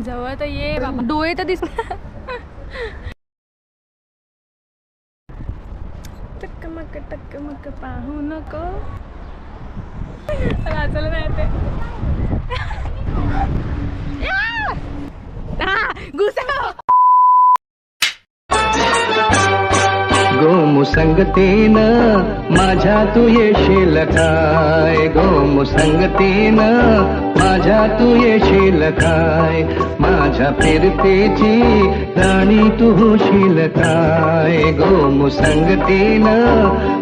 जवळ तर ये बाबा, डोळे तर दिस. टकमक पाहू नको, वाचलं नाही ते. गोमुसंगतीनं माझ्या तू येशील काय, गोमुसंगतीनं माझ्या तू येशील काय, माझ्या फिरतेची राणी तू होशील काय, गोमुसंगतीनं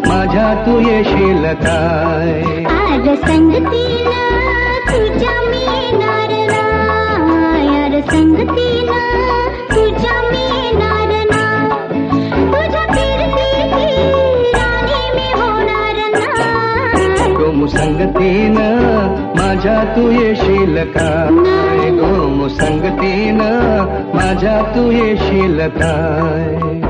माझ्या तू येशील काय. आज संगतीला तुझ्या मी येणार ना, यार संगतीला तुझ्या मी येणार ना, तुझ्या फिरतीची राणी मी होणार ना. गोमुसंगतीनं माझ्या तू येशील काय, गोमुसंगतीनं माझ्या तू येशील काय.